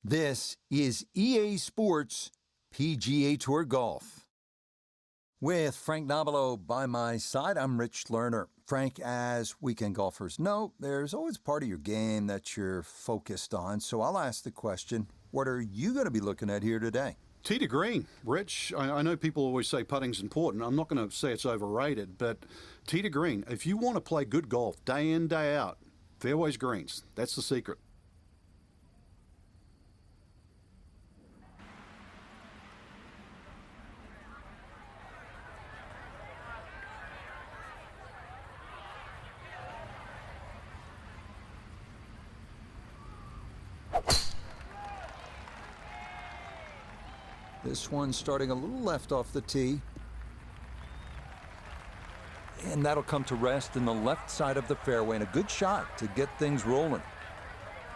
This is EA Sports PGA Tour Golf. With Frank Nobilo by my side, I'm Rich Lerner. Frank, as weekend golfers know, there's always part of your game that you're focused on. So I'll ask the question, what are you going to be looking at here today? Tee to green, Rich. I know people always say putting's important. I'm not going to say it's overrated, but tee to green, if you want to play good golf day in, day out, fairways greens, that's the secret. This one starting a little left off the tee. And that'll come to rest in the left side of the fairway, and a good shot to get things rolling.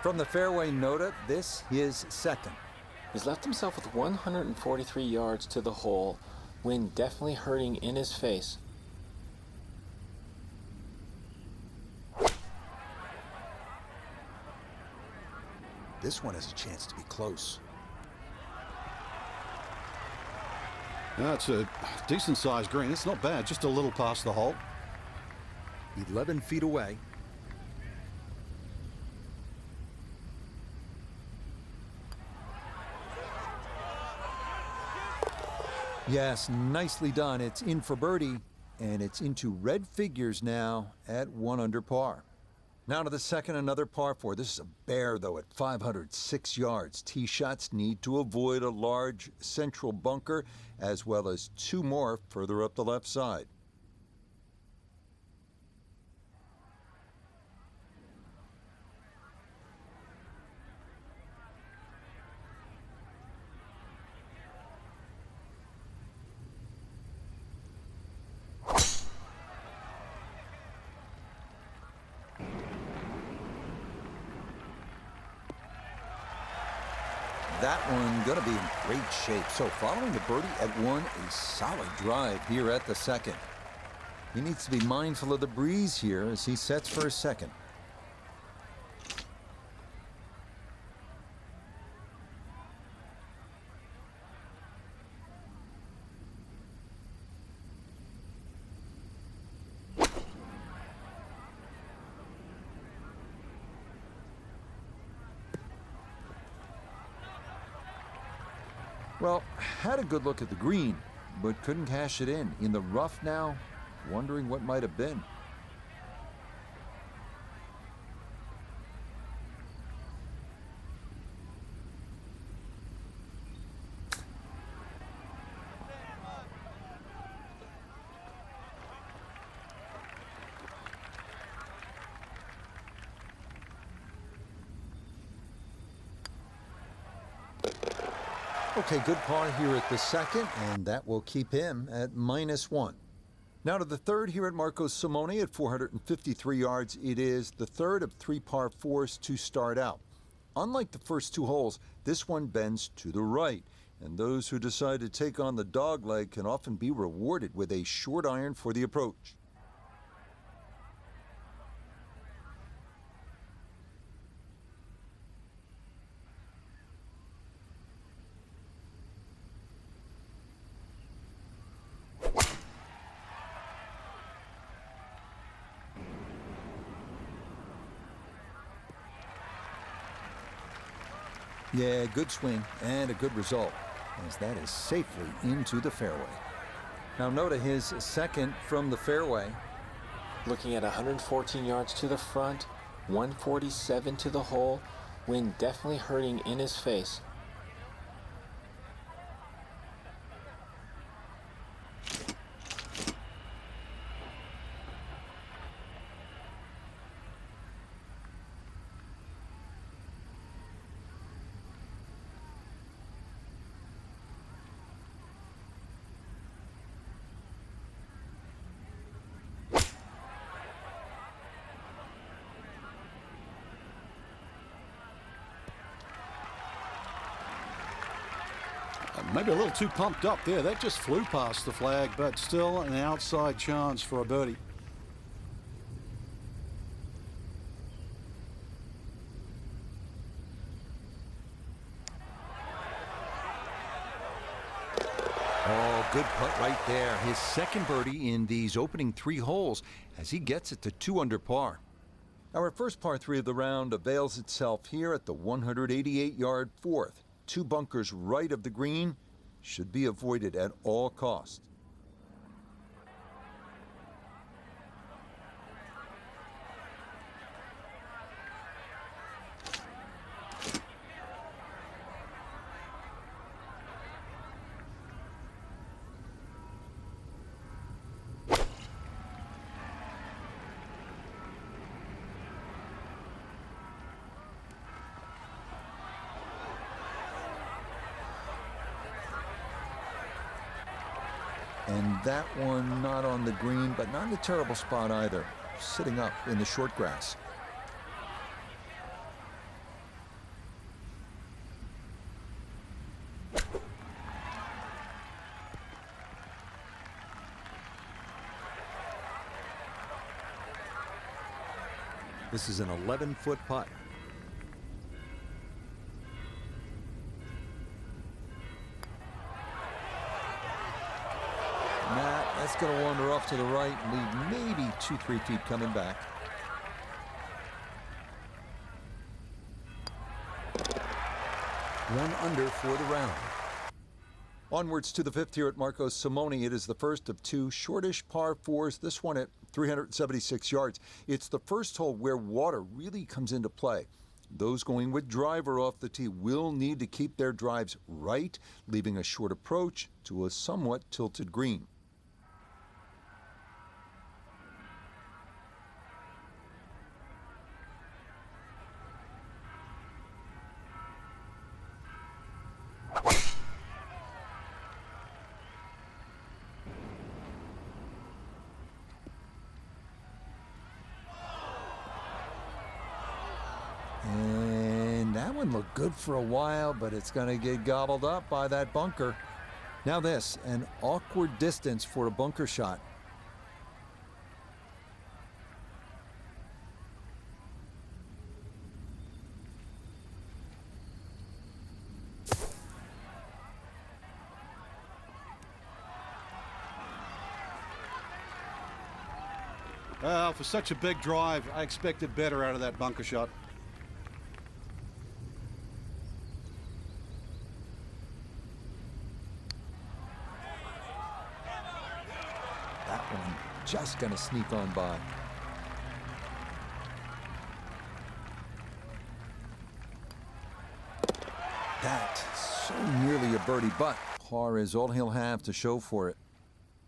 From the fairway nota, this is second. He's left himself with 143 yards to the hole, wind definitely hurting in his face. This one has a chance to be close. That's a decent-sized green. It's not bad, just a little past the hole. 11 feet away. Yes, nicely done. It's in for birdie, and it's into red figures now at 1 under par. Now to the second, another par 4. This is a bear, though, at 506 yards. Tee shots need to avoid a large central bunker, as well as 2 more further up the left side. That one going to be in great shape. So following the birdie at 1, a solid drive here at the second. He needs to be mindful of the breeze here as he sets for a second. Well, had a good look at the green, but couldn't cash it in. In the rough now, wondering what might have been. Okay, good par here at the second, and that will keep him at -1. Now to the third here at Marco Simone at 453 yards. It is the third of 3 par 4s to start out. Unlike the first 2 holes, this one bends to the right, and those who decide to take on the dogleg can often be rewarded with a short iron for the approach. Yeah, good swing and a good result, as that is safely into the fairway. Now Nota his second from the fairway. Looking at 114 yards to the front, 147 to the hole, wind definitely hurting in his face. Maybe a little too pumped up there. That just flew past the flag, but still an outside chance for a birdie. good putt right there. His second birdie in these opening 3 holes as he gets it to 2 under par. Our first par 3 of the round avails itself here at the 188-yard fourth. 2 bunkers right of the green should be avoided at all costs. And that one not on the green, but not in a terrible spot either, sitting up in the short grass. This is an 11-foot putt. That's going to wander off to the right and leave maybe 2-3 feet coming back. One under for the round. Onwards to the 5th here at Marco Simone. It is the first of 2 shortish par 4s, this one at 376 yards. It's the first hole where water really comes into play. Those going with driver off the tee will need to keep their drives right, leaving a short approach to a somewhat tilted green. And that one looked good for a while, but it's going to get gobbled up by that bunker. Now this, an awkward distance for a bunker shot. Well, for such a big drive, I expected better out of that bunker shot. That one just going to sneak on by. That so nearly a birdie, but par is all he'll have to show for it.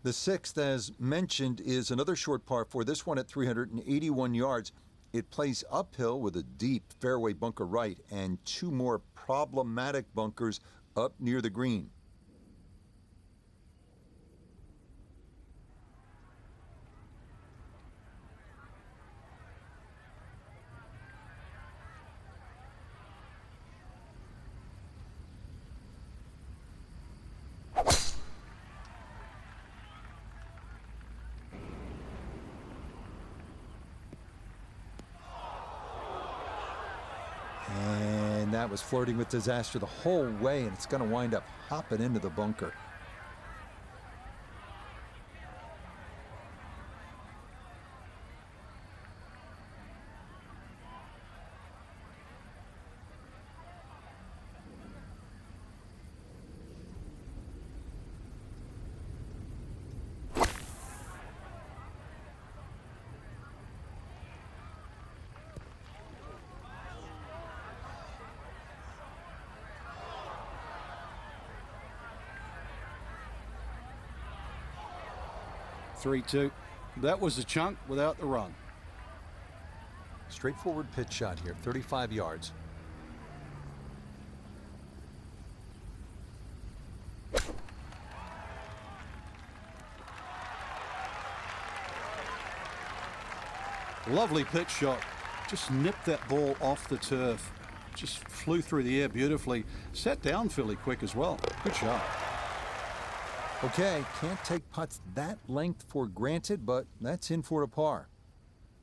The 6th, as mentioned, is another short par 4, this one at 381 yards. It plays uphill with a deep fairway bunker right and 2 more problematic bunkers up near the green. And that was flirting with disaster the whole way, and it's going to wind up hopping into the bunker. Three-two. That was a chunk without the run. Straightforward pitch shot here, 35 yards. Lovely pitch shot. Just nipped that ball off the turf. Just flew through the air beautifully. Sat down fairly quick as well. Good shot. Okay, can't take putts that length for granted, but that's in for a par.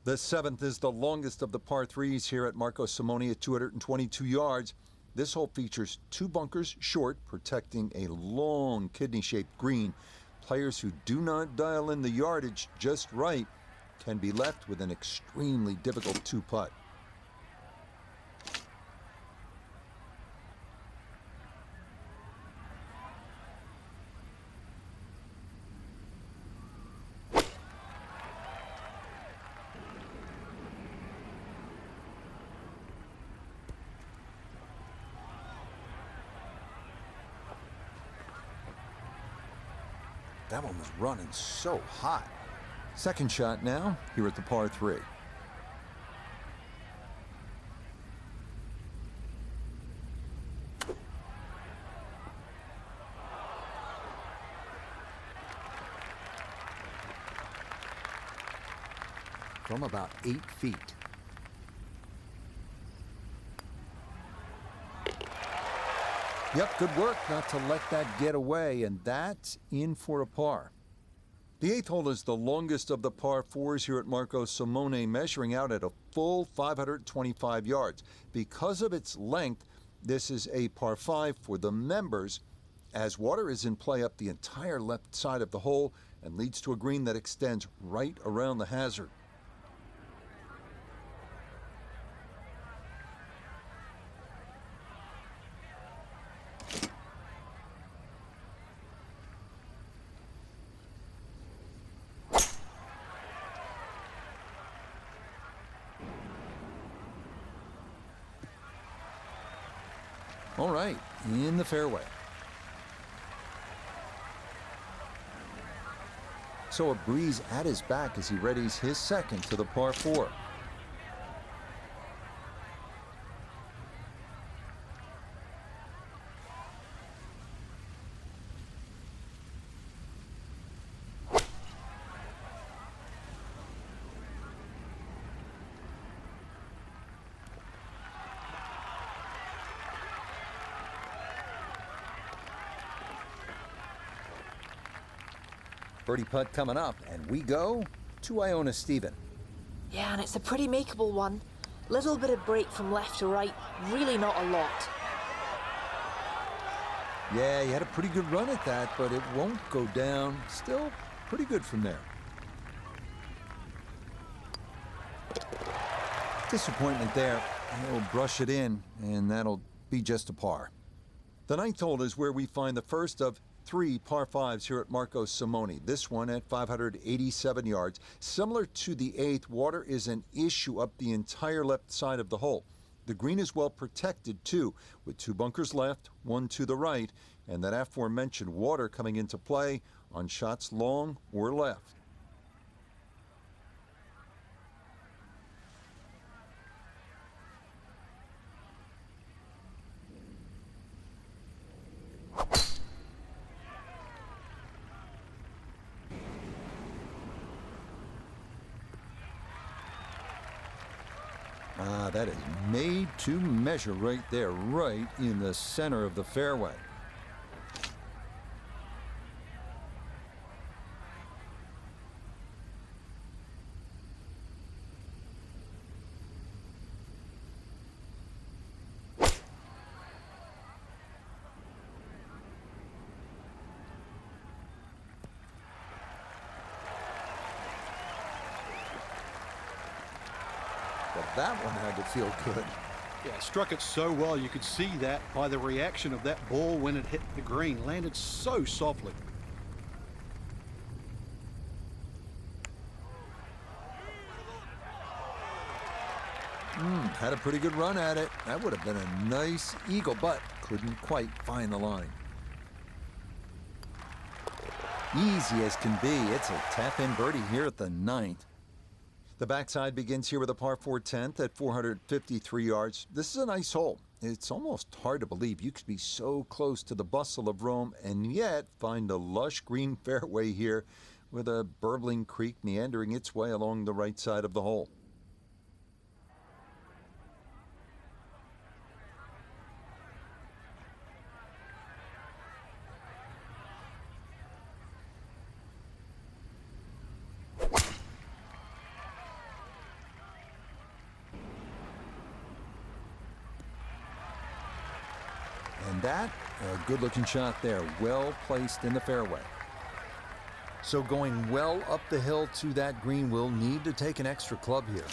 The 7th is the longest of the par 3s here at Marco Simone at 222 yards. This hole features 2 bunkers short, protecting a long kidney-shaped green. players who do not dial in the yardage just right can be left with an extremely difficult two-putt. That one was running so hot. Second shot now, here at the par 3. From about 8 feet. Yep, good work not to let that get away, and that's in for a par. The 8th hole is the longest of the par 4s here at Marco Simone, measuring out at a full 525 yards. Because of its length, this is a par 5 for the members, as water is in play up the entire left side of the hole and leads to a green that extends right around the hazard. All right, in the fairway. So a breeze at his back as he readies his second to the par 4. Birdie putt coming up, and we go to Iona Stephen. Yeah, and it's a pretty makeable one. Little bit of break from left to right, really not a lot. Yeah, he had a pretty good run at that, but it won't go down. Still pretty good from there. Disappointment there. He'll brush it in, and that'll be just a par. The 9th hole is where we find the first of 3 par 5s here at Marco Simone. This one at 587 yards. Similar to the 8th, water is an issue up the entire left side of the hole. The green is well protected too, with 2 bunkers left, 1 to the right, and that aforementioned water coming into play on shots long or left. That is made to measure right there, right in the center of the fairway. But that one had to feel good. Yeah, struck it so well. You could see that by the reaction of that ball when it hit the green. Landed so softly. Had a pretty good run at it. That would have been a nice eagle, but couldn't quite find the line. Easy as can be. It's a tap-in birdie here at the 9th. The backside begins here with a par 4 10th at 453 yards. This is a nice hole. It's almost hard to believe you could be so close to the bustle of Rome and yet find a lush green fairway here with a burbling creek meandering its way along the right side of the hole. And that, a good-looking shot there, well placed in the fairway. So going well up the hill to that green, will need to take an extra club here.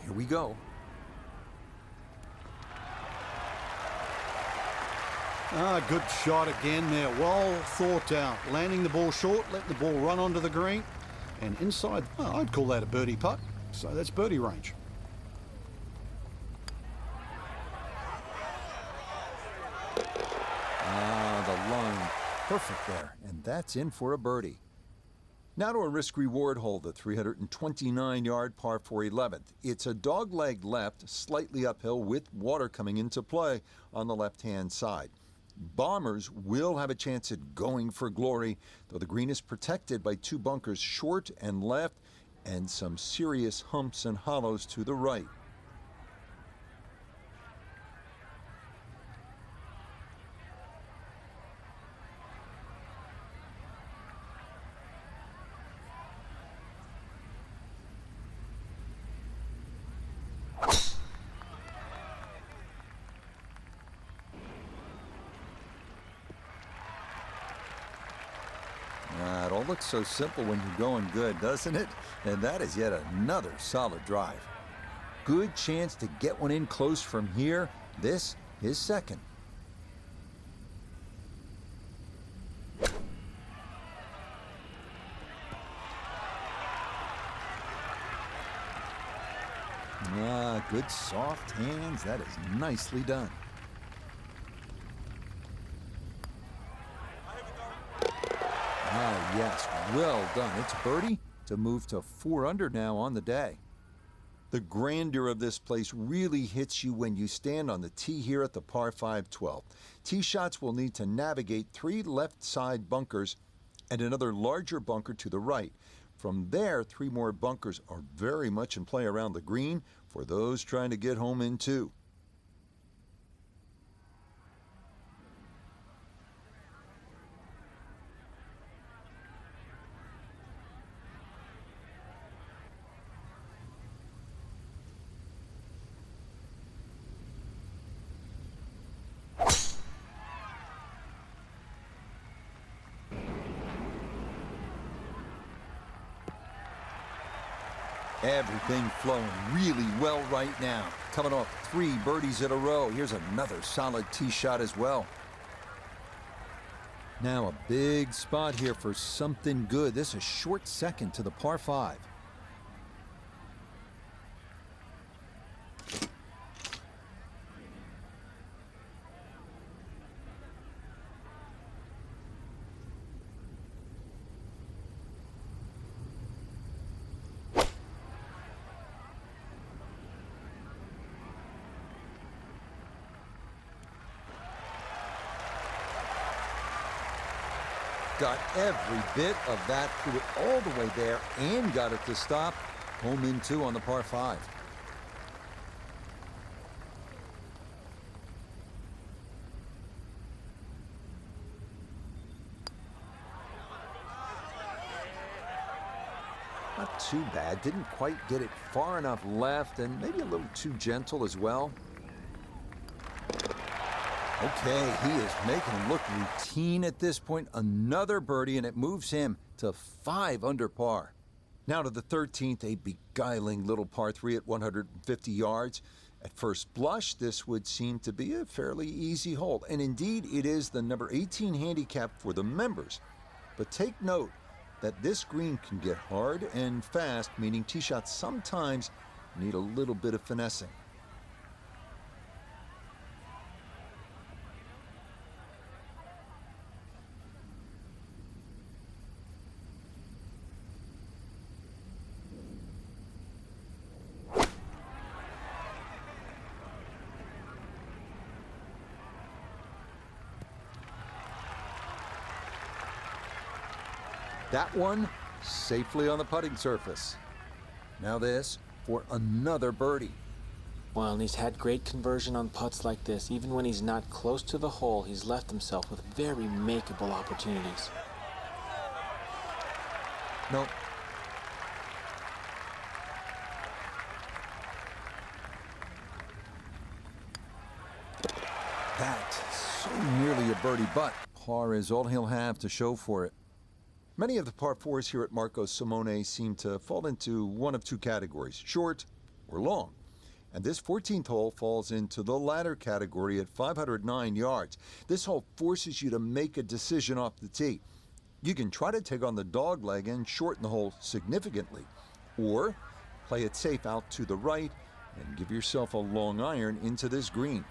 Here we go. Good shot again there. Well thought out. Landing the ball short, letting the ball run onto the green. And inside, I'd call that a birdie putt. So that's birdie range. The line. Perfect there. And that's in for a birdie. Now to a risk-reward hole, the 329-yard par 4 11th. It's a dog-leg left, slightly uphill with water coming into play on the left-hand side. Bombers will have a chance at going for glory, though the green is protected by two bunkers short and left and some serious humps and hollows to the right. It all looks so simple when you're going good, doesn't it? And that is yet another solid drive. Good chance to get one in close from here. This is second. Good soft hands. That is nicely done. Yes, well done. It's birdie to move to 4 under now on the day. The grandeur of this place really hits you when you stand on the tee here at the par 5 12. Tee shots will need to navigate 3 left side bunkers and another larger bunker to the right. From there, 3 more bunkers are very much in play around the green for those trying to get home in 2. Everything flowing really well right now. Coming off 3 birdies in a row. Here's another solid tee shot as well. Now a big spot here for something good. This is short second to the par 5. Got every bit of that, threw it all the way there and got it to stop. Home in 2 on the par 5. Not too bad. Didn't quite get it far enough left and maybe a little too gentle as well. Okay, he is making him look routine at this point. Another birdie, and it moves him to 5 under par. Now to the 13th, a beguiling little par 3 at 150 yards. At first blush, this would seem to be a fairly easy hole, and indeed it is the number 18 handicap for the members. But take note that this green can get hard and fast, meaning tee shots sometimes need a little bit of finessing. That one safely on the putting surface. Now this for another birdie. Well, and he's had great conversion on putts like this. Even when he's not close to the hole, he's left himself with very makeable opportunities. Nope. that. So nearly a birdie, but par is all he'll have to show for it. Many of the par fours here at Marco Simone seem to fall into one of two categories, short or long. And this 14th hole falls into the latter category at 509 yards. This hole forces you to make a decision off the tee. You can try to take on the dog leg and shorten the hole significantly, or play it safe out to the right and give yourself a long iron into this green.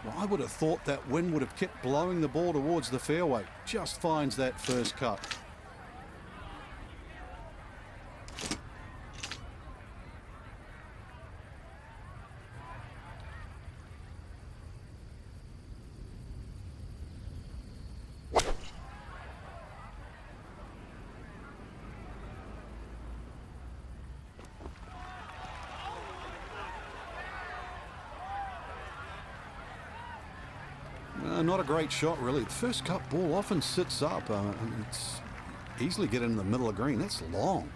Well, I would have thought that wind would have kept blowing the ball towards the fairway. Just finds that first cut. Not a great shot, really. The first cut ball often sits up. And it's easily get in the middle of green. That's long.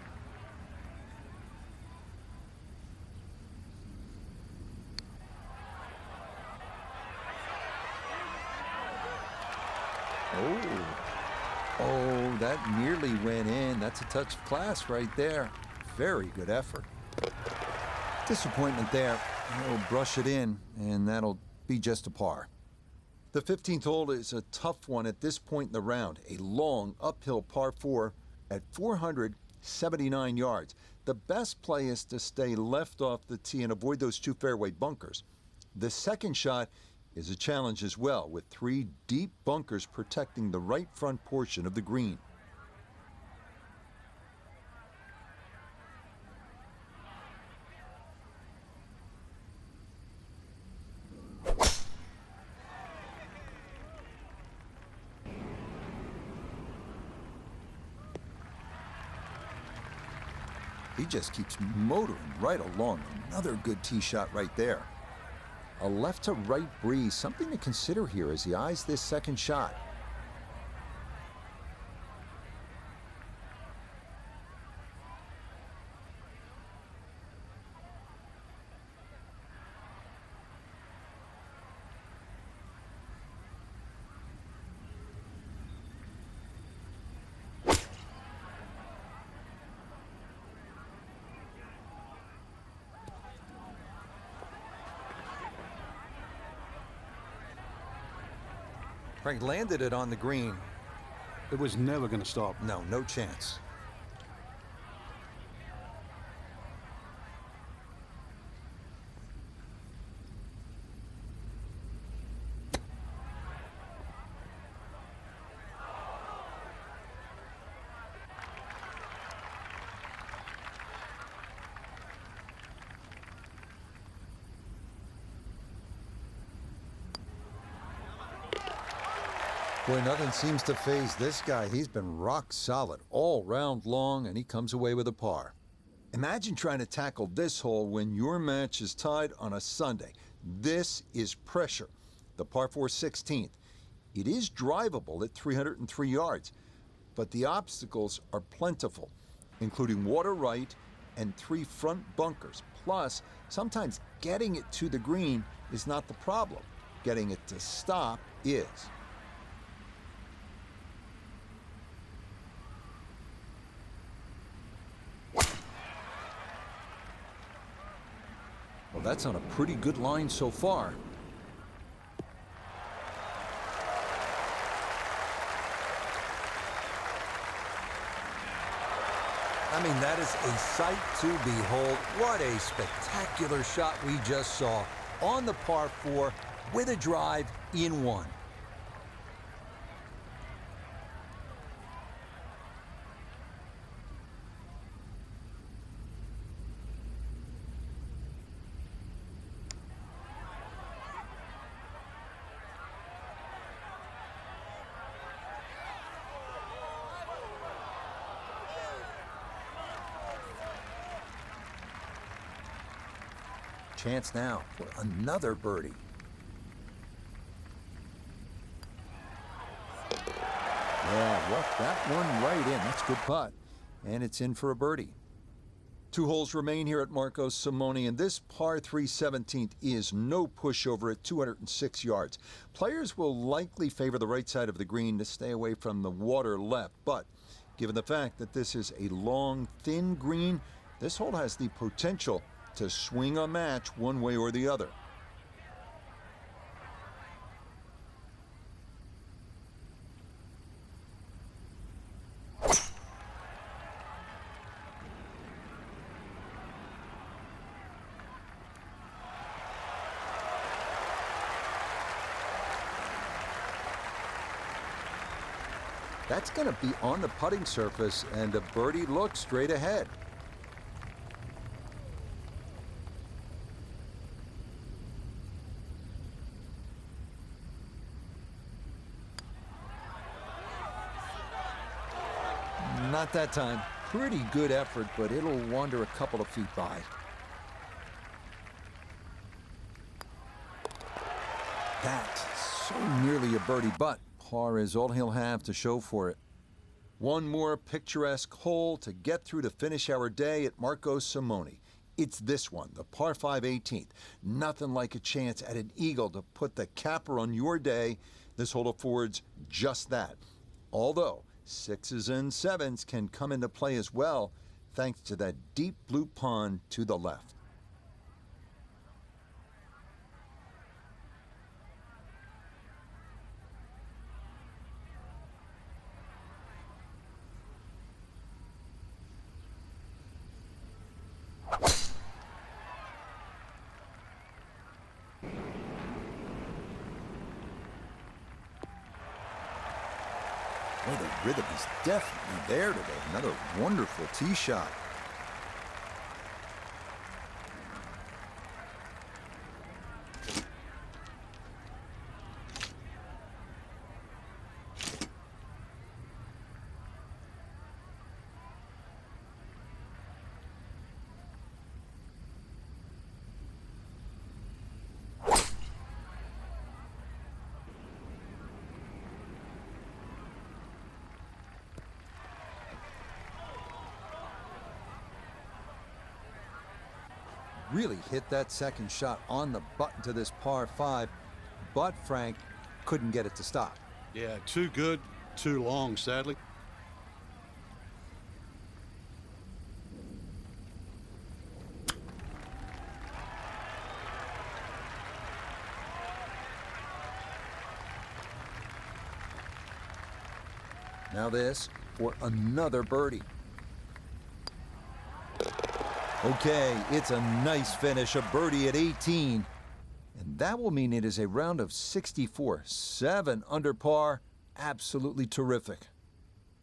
Oh, that nearly went in. That's a touch of class right there. Very good effort. Disappointment there. He'll brush it in, and that'll be just a par. The 15th hole is a tough one at this point in the round. A long uphill par 4 at 479 yards. The best play is to stay left off the tee and avoid those two fairway bunkers. The second shot is a challenge as well, with 3 deep bunkers protecting the right front portion of the green. He just keeps motoring right along. Another good tee shot right there. A left to right breeze, something to consider here as he eyes this second shot. Frank landed it on the green. It was never going to stop. No, no chance. Boy, nothing seems to faze this guy. He's been rock solid all round long, and he comes away with a par. Imagine trying to tackle this hole when your match is tied on a Sunday. This is pressure. The par 4 16th. It is drivable at 303 yards, but the obstacles are plentiful, including water right and 3 front bunkers. Plus, sometimes getting it to the green is not the problem. Getting it to stop is. Well, that's on a pretty good line so far. I mean, that is a sight to behold. What a spectacular shot we just saw on the par 4 with a drive in one. Chance now for another birdie. Tuck that one right in. That's a good putt. And it's in for a birdie. 2 holes remain here at Marco Simone, and this par 3 17th is no pushover at 206 yards. Players will likely favor the right side of the green to stay away from the water left, but given the fact that this is a long, thin green, this hole has the potential to swing a match one way or the other. That's going to be on the putting surface, and a birdie look straight ahead. Not that time. Pretty good effort, but it'll wander a couple of feet by. That's so nearly a birdie, but par is all he'll have to show for it. One more picturesque hole to get through to finish our day at Marco Simone. It's this one, the par 5 18th. Nothing like a chance at an eagle to put the capper on your day. This hole affords just that. Although 6s and 7s can come into play as well, thanks to that deep blue pond to the left. Boy, the rhythm is definitely there today. Another wonderful tee shot. Really hit that second shot on the button to this par 5, but Frank couldn't get it to stop. Yeah, too good, too long, sadly. Now this for another birdie. Okay, it's a nice finish, a birdie at 18. And that will mean it is a round of 64, 7 under par. Absolutely terrific.